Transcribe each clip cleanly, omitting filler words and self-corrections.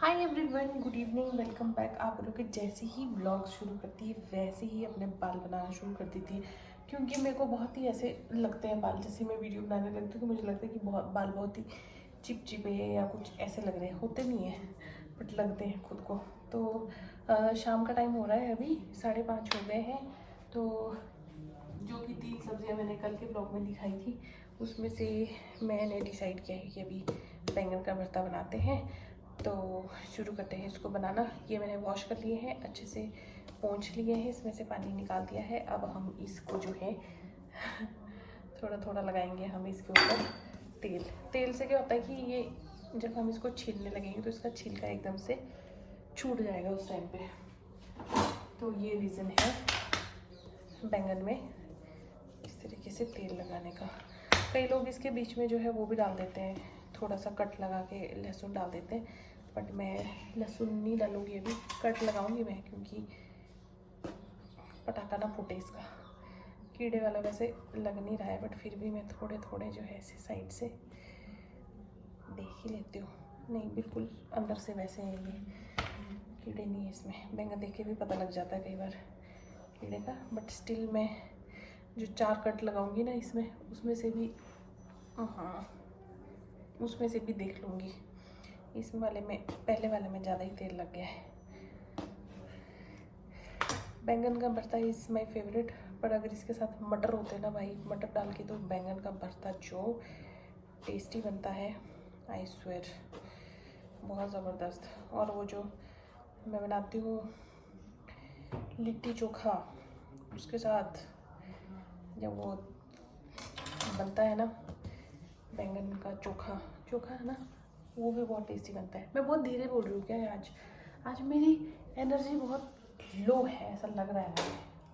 Hi everyone, good evening, welcome back. आप लोग के जैसे ही व्लॉग शुरू करती है वैसे ही अपने बाल बनाना शुरू कर देती है, क्योंकि मेरे को बहुत ही ऐसे लगते हैं बाल। जैसे मैं वीडियो बनाने लगती हूँ तो मुझे लगता है कि बाल बहुत ही चिपचिपे या कुछ ऐसे लग रहे हैं। होते नहीं हैं बट लगते हैं खुद को। तो शाम का टाइम हो रहा है, अभी 5:30 हो गए हैं। तो जो कि 3 सब्जियां मैंने कल के ब्लॉग में दिखाई थी उसमें से मैंने डिसाइड किया है कि अभी बैंगन का भरता बनाते हैं। तो शुरू करते हैं इसको बनाना। ये मैंने वॉश कर लिए हैं, अच्छे से पोंछ लिए हैं, इसमें से पानी निकाल दिया है। अब हम इसको जो है थोड़ा थोड़ा लगाएंगे हम इसके ऊपर तेल से क्या होता है कि ये जब हम इसको छीलने लगेंगे तो इसका छिलका एकदम से छूट जाएगा उस टाइम पे। तो ये रीज़न है बैंगन में इस तरीके से तेल लगाने का। कई लोग इसके बीच में जो है वो भी डाल देते हैं, थोड़ा सा कट लगा के लहसुन डाल देते हैं, बट मैं लहसुन नहीं डालूँगी, अभी कट लगाऊंगी मैं, क्योंकि पटाखा ना फूटे इसका। कीड़े वाला वैसे लग नहीं रहा है बट फिर भी मैं थोड़े थोड़े जो है ऐसे साइड से देख ही लेती हूँ। नहीं, बिल्कुल अंदर से वैसे है, ये कीड़े नहीं है इसमें। बैंगन देख के भी पता लग जाता है कई बार कीड़े का, बट स्टिल मैं जो 4 कट लगाऊंगी ना इसमें, उसमें से भी उसमें से भी देख लूँगी। इस वाले में, पहले वाले में ज़्यादा ही तेल लग गया है। बैंगन का भरता इज़ माय फेवरेट, पर अगर इसके साथ मटर होते हैं ना भाई, मटर डाल के, तो बैंगन का भरता जो टेस्टी बनता है, आई स्वेयर, बहुत ज़बरदस्त। और वो जो मैं बनाती हूँ लिट्टी चोखा, उसके साथ जब वो बनता है ना बैंगन का चोखा है ना, वो भी बहुत टेस्टी बनता है। मैं बहुत धीरे बोल रही हूँ क्या आज मेरी एनर्जी बहुत लो है, ऐसा लग रहा है मुझे।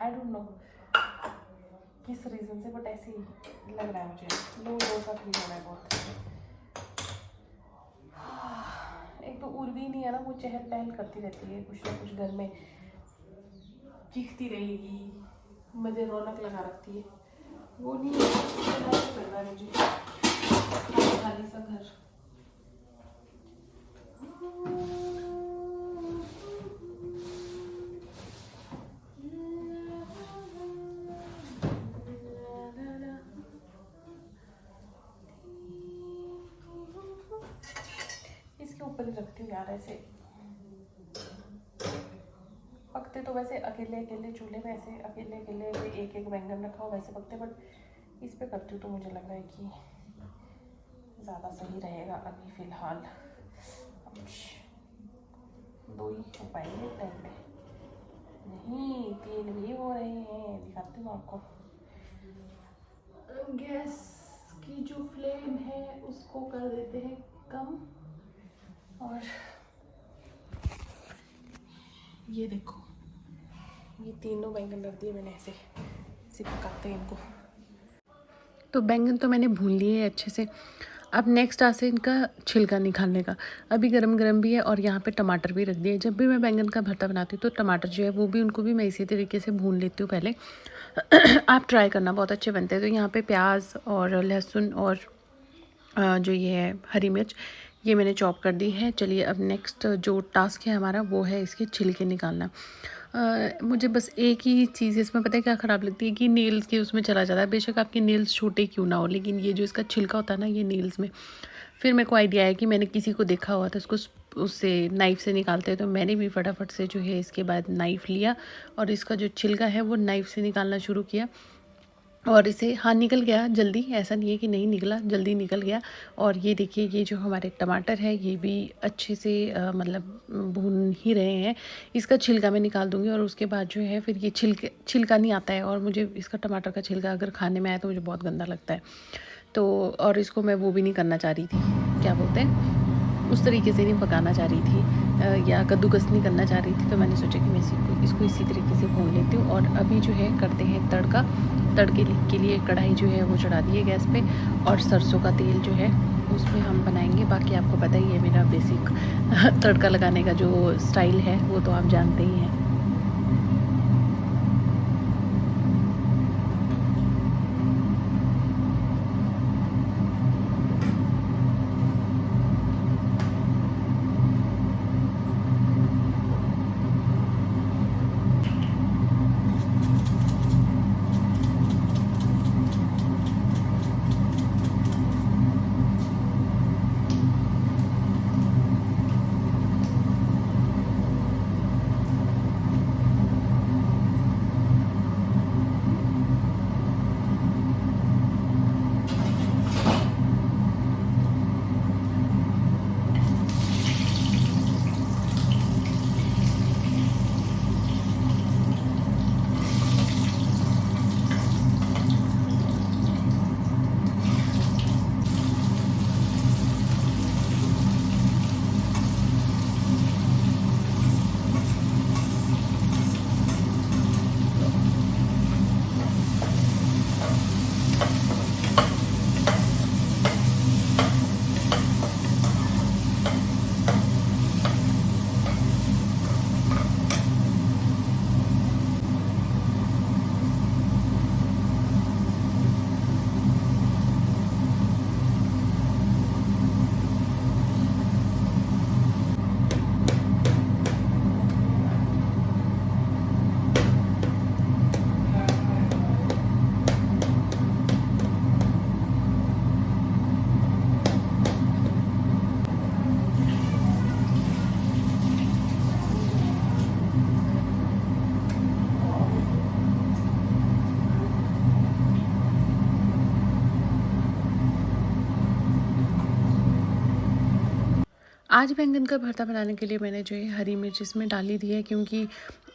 आई डोंट नो किस रीज़न से, बट ऐसे ही लग रहा है मुझे। लो सा फील हो रहा है बहुत। एक तो उर्वी नहीं है ना, वो चहल पहल करती रहती है, कुछ ना कुछ घर में चीखती रहेगी, मुझे रौनक लगा रखती है। वो नहीं लग रहा है मुझे, खाली सा घर। इसके ऊपर ही रखती हूँ यार, ऐसे पकते तो वैसे अकेले चूल्हे में, ऐसे अकेले एक एक बैंगन रखा हो वैसे पकते, बट इस पे करती हूँ तो मुझे लग रहा है कि ज़्यादा सही रहेगा अभी फ़िलहाल। 2 ही हो पाएंगे टाइम पे, नहीं 3 भी हो रहे हैं। दिखाती हूँ आपको। गैस की जो फ्लेम है उसको कर देते हैं कम, और ये देखो, ये तीनों बैंगन रख दिए मैंने, ऐसे पकाते हैं इनको। तो बैंगन तो मैंने भून लिए है अच्छे से। अब नेक्स्ट आता है इनका छिलका निकालने का। अभी गरम गरम भी है और यहाँ पे टमाटर भी रख दिए। जब भी मैं बैंगन का भरता बनाती हूँ तो टमाटर जो है वो भी, उनको भी मैं इसी तरीके से भून लेती हूँ पहले। आप ट्राई करना, बहुत अच्छे बनते हैं। तो यहाँ पे प्याज और लहसुन और जो ये है हरी मिर्च, ये मैंने चॉप कर दी है। चलिए अब नेक्स्ट जो टास्क है हमारा वो है इसके छिलके निकालना। मुझे बस एक ही चीज़ इसमें पता है क्या ख़राब लगती है, कि नेल्स के उसमें चला जाता है। बेशक आपके नेल्स छोटे क्यों ना हो, लेकिन ये जो इसका छिलका होता है ना, ये नेल्स में। फिर मेरे को आइडिया है कि मैंने किसी को देखा हुआ था उसको उससे नाइफ़ से निकालते हैं, तो मैंने भी फटाफट से जो है इसके बाद नाइफ़ लिया और इसका जो छिलका है वो नाइफ़ से निकालना शुरू किया। और इसे, हाँ, निकल गया जल्दी, ऐसा नहीं है कि नहीं निकला, जल्दी निकल गया। और ये देखिए, ये जो हमारे टमाटर है ये भी अच्छे से मतलब भून ही रहे हैं। इसका छिलका मैं निकाल दूँगी और उसके बाद जो है फिर ये छिलका नहीं आता है, और मुझे इसका टमाटर का छिलका अगर खाने में आए तो मुझे बहुत गंदा लगता है। तो और इसको मैं वो भी नहीं करना चाह रही थी, क्या बोलते हैं, उस तरीके से नहीं पकाना चाह रही थी या कद्दूकस नहीं करना चाह रही थी। तो मैंने सोचा कि मैं इसको इसी तरीके से भून लेती हूँ। और अभी जो है करते हैं तड़का। तड़के के लिए कढ़ाई जो है वो चढ़ा दी है गैस पे, और सरसों का तेल जो है उसमें हम बनाएंगे। बाकी आपको पता ही है मेरा बेसिक तड़का लगाने का जो स्टाइल है वो तो आप जानते ही हैं। आज बैंगन का भरता बनाने के लिए मैंने जो है हरी मिर्च इसमें डाली दी है, क्योंकि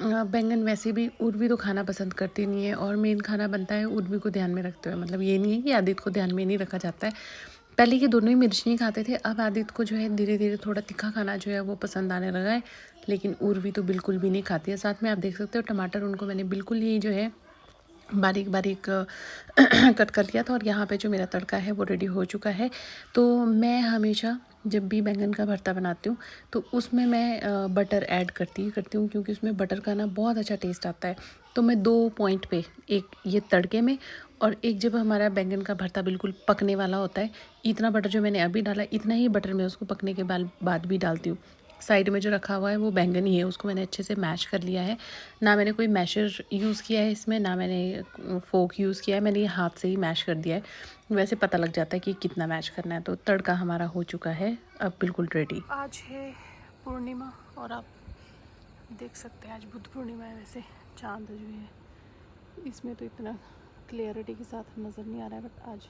बैंगन वैसे भी उर्वी तो खाना पसंद करती नहीं है, और मेन खाना बनता है उर्वी को ध्यान में रखते हुए। मतलब ये नहीं है कि आदित्य को ध्यान में नहीं रखा जाता है। पहले ये दोनों ही मिर्च नहीं खाते थे, अब आदित्य को जो है धीरे धीरे थोड़ा तीखा खाना जो है वो पसंद आने लगा है, लेकिन उर्वी तो बिल्कुल भी नहीं खाती है। साथ में आप देख सकते हो टमाटर, उनको मैंने बिल्कुल ही जो है बारीक बारीक कट कर लिया था। और यहाँ पे जो मेरा तड़का है वो रेडी हो चुका है। तो मैं हमेशा जब भी बैंगन का भरता बनाती हूँ तो उसमें मैं बटर ऐड करती हूँ, क्योंकि उसमें बटर का ना बहुत अच्छा टेस्ट आता है। तो मैं 2 पॉइंट पे, एक ये तड़के में और एक जब हमारा बैंगन का भरता बिल्कुल पकने वाला होता है, इतना बटर जो मैंने अभी डाला इतना ही बटर मैं उसको पकने के बाद भी डालती हूँ। साइड में जो रखा हुआ है वो बैंगन ही है, उसको मैंने अच्छे से मैश कर लिया है। ना मैंने कोई मैशर यूज़ किया है इसमें, ना मैंने फोक यूज़ किया है, मैंने ये हाथ से ही मैश कर दिया है। वैसे पता लग जाता है कि कितना मैश करना है। तो तड़का हमारा हो चुका है अब बिल्कुल रेडी। आज है पूर्णिमा और आप देख सकते हैं आज बुद्ध पूर्णिमा है। वैसे चाँद जो है इसमें तो इतना क्लियरिटी के साथ नज़र नहीं आ रहा है, बट आज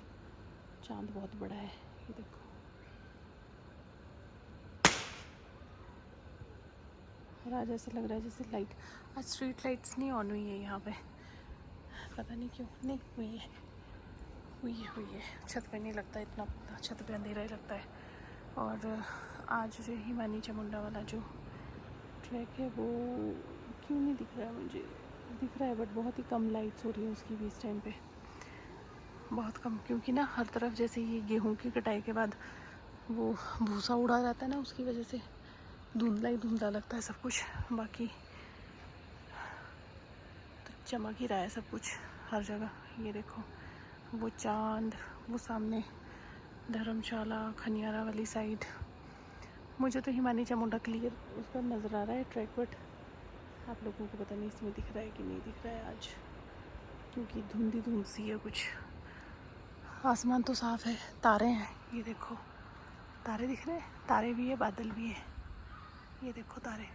चाँद बहुत बड़ा है। ये देखो, और आज ऐसा लग रहा है जैसे लाइट, आज स्ट्रीट लाइट्स नहीं ऑन हुई है यहाँ पे, पता नहीं क्यों नहीं हुई है। छत पे नहीं लगता इतना, छत पे अंधेरा ही लगता है। और आज जो हिमानी चामुंडा वाला जो ट्रैक है वो क्यों नहीं दिख रहा है, मुझे दिख रहा है बट बहुत ही कम लाइट्स हो रही है उसकी भी इस टाइम पे, बहुत कम। क्योंकि ना हर तरफ जैसे ये गेहूं की कटाई के बाद वो भूसा उड़ा जाता है ना, उसकी वजह से धुंधला ही धुंधला लगता है सब कुछ। बाकी तो चमक ही रहा है सब कुछ हर जगह। ये देखो वो चांद, वो सामने धर्मशाला खनियारा वाली साइड। मुझे तो हिमानी चामुंडा क्लियर उस पर नज़र आ रहा है ट्रैक, बट आप लोगों को पता नहीं इसमें दिख रहा है कि नहीं दिख रहा है आज, क्योंकि धुंध सी है कुछ। आसमान तो साफ़ है, तारे हैं, ये देखो तारे दिख रहे हैं, तारे भी है बादल भी है। ये देखो तारे।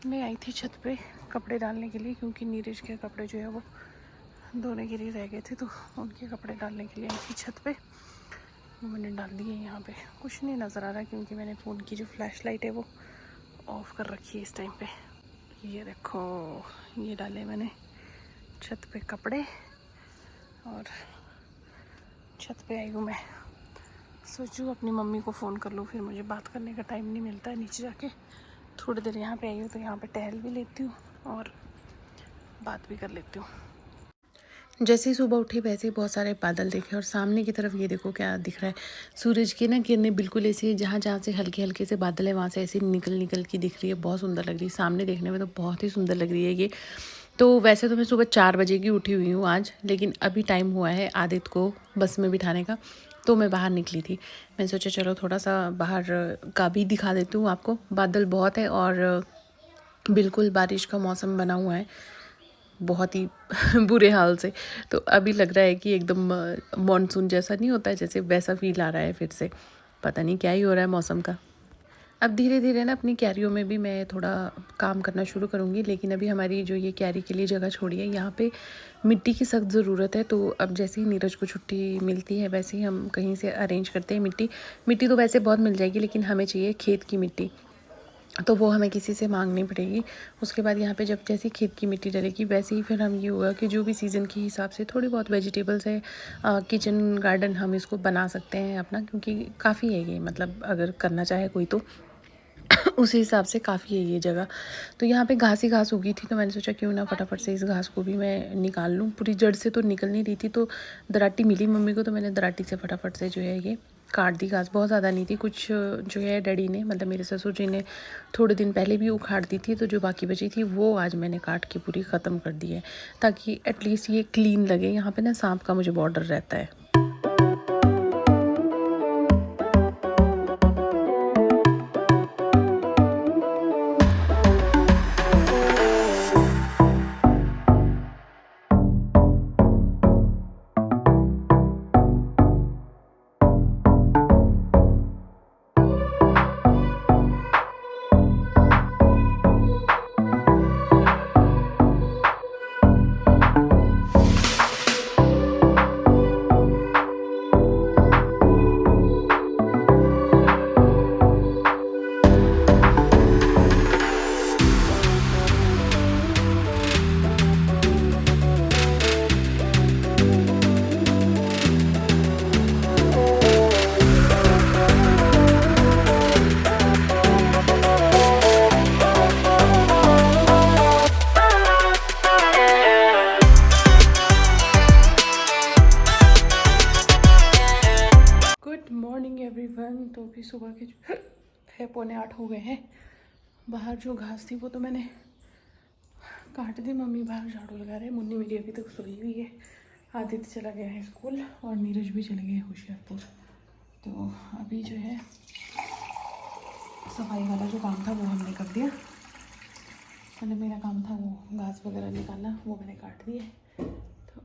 मैं आई थी छत पे कपड़े डालने के लिए, क्योंकि नीरज के कपड़े जो है वो धोने के लिए रह गए थे, तो उनके कपड़े डालने के लिए आई थी छत पे। वो मैंने डाल दिए। यहाँ पे कुछ नहीं नज़र आ रहा, क्योंकि मैंने फ़ोन की जो फ्लैश लाइट है वो ऑफ़ कर रखी है इस टाइम पे। ये देखो ये डाले मैंने छत पे कपड़े, और छत पे आई हूँ मैं। सोचूँ अपनी मम्मी को फ़ोन कर लूँ, फिर मुझे बात करने का टाइम नहीं मिलता है नीचे जाके। थोड़ी देर यहाँ पे आई हूँ तो यहाँ पे टहल भी लेती हूँ और बात भी कर लेती हूँ। जैसे ही सुबह उठी वैसे ही बहुत सारे बादल देखे, और सामने की तरफ ये देखो क्या दिख रहा है, सूरज की ना किरणें बिल्कुल ऐसी जहाँ जहाँ से हल्के हल्के से बादल है वहाँ से ऐसी निकल की दिख रही है। बहुत सुंदर लग रही है, सामने देखने में तो बहुत ही सुंदर लग रही है ये। तो वैसे तो मैं सुबह 4 बजे की उठी हुई हूँ आज, लेकिन अभी टाइम हुआ है आदित्य को बस में बिठाने का, तो मैं बाहर निकली थी। मैंने सोचा चलो थोड़ा सा बाहर का भी दिखा देती हूँ आपको। बादल बहुत है और बिल्कुल बारिश का मौसम बना हुआ है, बहुत ही बुरे हाल से। तो अभी लग रहा है कि एकदम मॉनसून जैसा नहीं होता है, जैसे वैसा फील आ रहा है फिर से। पता नहीं क्या ही हो रहा है मौसम का। अब धीरे धीरे ना अपनी क्यारियों में भी मैं थोड़ा काम करना शुरू करूँगी, लेकिन अभी हमारी जो ये क्यारी के लिए जगह छोड़ी है यहाँ पे मिट्टी की सख्त ज़रूरत है। तो अब जैसे ही नीरज को छुट्टी मिलती है वैसे ही हम कहीं से अरेंज करते हैं मिट्टी तो वैसे बहुत मिल जाएगी, लेकिन हमें चाहिए खेत की मिट्टी, तो वो हमें किसी से मांगनी पड़ेगी। उसके बाद यहाँ पे जब जैसी खेत की मिट्टी डलेगी वैसे ही फिर हम ये होगा कि जो भी सीज़न के हिसाब से थोड़ी बहुत वेजिटेबल्स है, किचन गार्डन हम इसको बना सकते हैं अपना, क्योंकि काफ़ी है ये, मतलब अगर करना चाहे कोई तो उसी हिसाब से काफ़ी है ये जगह। तो यहाँ पे घास ही घास उगी थी, तो मैंने सोचा क्यों ना फटाफट से इस घास को भी मैं निकाल लूँ। पूरी जड़ से तो निकल नहीं रही थी, तो दराटी मिली मम्मी को, तो मैंने दराटी से फटाफट से जो है ये काट दी घास। बहुत ज़्यादा नहीं थी, कुछ जो है डैडी ने, मतलब मेरे ससुर जी ने थोड़े दिन पहले भी उखाड़ दी थी, तो जो बाकी बची थी वो आज मैंने काट के पूरी ख़त्म कर दी है, ताकि एटलीस्ट ये क्लीन लगे। यहाँ पे ना सांप का मुझे बहुत डर रहता है। तो अभी सुबह के जो है 7:45 हो गए हैं। बाहर जो घास थी वो तो मैंने काट दी। मम्मी बाहर झाड़ू लगा रहे हैं। मुन्नी मेरी अभी तक सोई हुई है। आदित्य चला गया है स्कूल और नीरज भी चले गए होशियारपुर। तो अभी जो है सफाई वाला जो काम था वो हमने कर दिया। मतलब मेरा काम था वो घास वगैरह निकालना, वो मैंने काट दिए। तो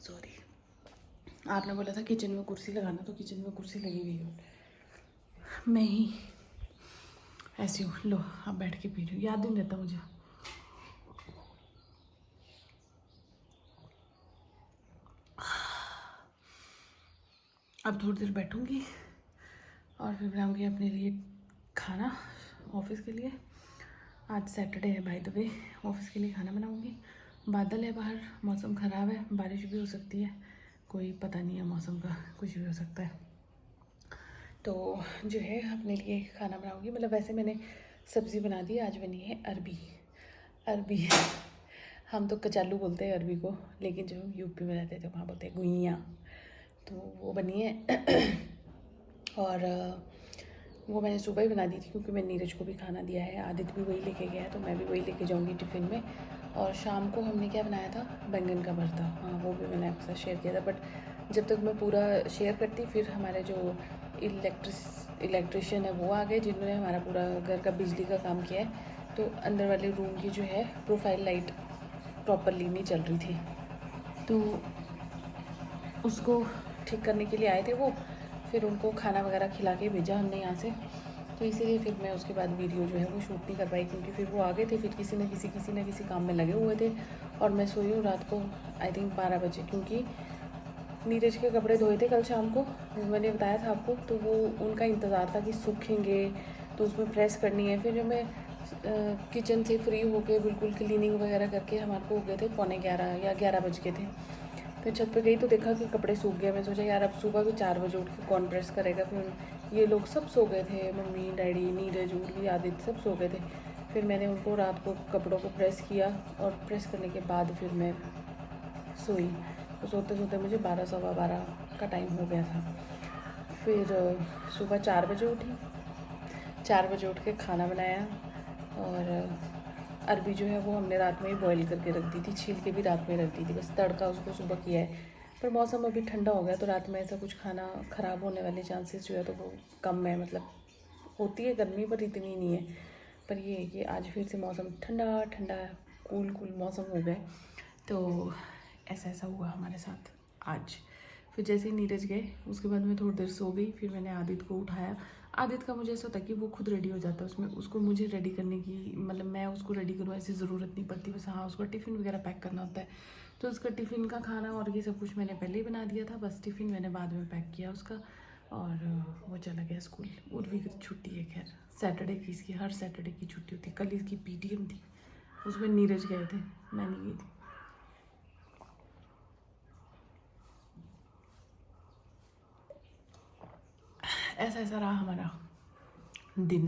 सॉरी, आपने बोला था किचन में कुर्सी लगाना, तो किचन में कुर्सी लगी हुई है। मैं ही ऐसी हूँ। लो अब बैठ के पी रही हूँ, याद नहीं रहता मुझे। अब थोड़ी देर बैठूँगी और फिर बनाऊँगी अपने लिए खाना ऑफिस के लिए। आज सैटरडे है बाय द वे। ऑफिस के लिए खाना बनाऊँगी। बादल है बाहर, मौसम ख़राब है, बारिश भी हो सकती है, कोई पता नहीं है मौसम का, कुछ भी हो सकता है। तो जो है अपने लिए खाना बनाऊँगी। मतलब वैसे मैंने सब्ज़ी बना दी। आज बनी है अरबी हम तो कचालू बोलते हैं अरबी को, लेकिन जब हम यूपी में रहते थे वहाँ बोलते हैं गुइयाँ। तो वो बनी है और वो मैंने सुबह ही बना दी थी क्योंकि मैंने नीरज को भी खाना दिया है। आदित्य भी वही लेके गया है तो मैं भी वही लेके जाऊँगी टिफ़िन में। और शाम को हमने क्या बनाया था, बैंगन का भरता। हाँ, वो भी मैंने आपके साथ शेयर किया था, बट जब तक मैं पूरा शेयर करती फिर हमारे जो इलेक्ट्रिशियन है वो आ गए, जिन्होंने हमारा पूरा घर का बिजली का काम किया है। तो अंदर वाले रूम की जो है प्रोफाइल लाइट प्रॉपरली नहीं चल रही थी, तो उसको ठीक करने के लिए आए थे वो। फिर उनको खाना वगैरह खिला के भेजा हमने यहाँ से। तो इसीलिए फिर मैं उसके बाद वीडियो जो है वो शूट नहीं कर पाई, क्योंकि फिर वो आ गए थे। फिर किसी न किसी काम में लगे हुए थे और मैं सोई हूँ रात को आई थिंक 12 बजे, क्योंकि नीरज के कपड़े धोए थे कल शाम को, मैंने बताया था आपको। तो वो उनका इंतज़ार था कि सूखेंगे तो उसमें प्रेस करनी है। फिर जब मैं किचन से फ्री होके बिल्कुल क्लीनिंग वगैरह करके हमारे को हो गए थे 11:15 या 11 बज गए थे। फिर छत पे गई तो देखा कि कपड़े सूख गए। मैं सोचा यार अब सुबह भी 4 बजे उठ के कौन प्रेस करेगा। फिर ये लोग सब सो गए थे, मम्मी डैडी नीरज उर्वी आदित्य सब सो गए थे। फिर मैंने उनको रात को कपड़ों को प्रेस किया और प्रेस करने के बाद फिर मैं सोई। तो सोते सोते मुझे 12 सवा 12 का टाइम हो गया था। फिर सुबह 4 बजे उठी। 4 बजे उठ के खाना बनाया और अरबी जो है वो हमने रात में ही बॉईल करके रख दी थी, छील के भी रात में रख दी थी, बस तड़का उसको सुबह किया है। पर मौसम अभी ठंडा हो गया तो रात में ऐसा कुछ खाना ख़राब होने वाले चांसेस जो है तो वो कम है। मतलब होती है गर्मी पर इतनी नहीं है। पर ये है कि आज फिर से मौसम ठंडा ठंडा कूल मौसम हो गए। तो ऐसा हुआ हमारे साथ आज। फिर जैसे ही नीरज गए उसके बाद मैं थोड़ी देर सो गई। फिर मैंने आदित्य को उठाया। आदित्य का मुझे ऐसा होता है कि वो खुद रेडी हो जाता है, उसमें उसको मुझे रेडी करने की, मतलब मैं उसको रेडी करूँ ऐसी ज़रूरत नहीं पड़ती। बस हाँ, उसका टिफ़िन वगैरह पैक करना होता है, तो उसका टिफ़िन का खाना और ये सब कुछ मैंने पहले ही बना दिया था। बस टिफ़िन मैंने बाद में पैक किया उसका और वो चला गया स्कूल। उर्वी की छुट्टी है, खैर सैटरडे की, इसकी हर सैटरडे की छुट्टी होती है। कल इसकी PTM थी, उसमें नीरज गए थे, मैं नहीं गई थी। ऐसा रहा हमारा दिन।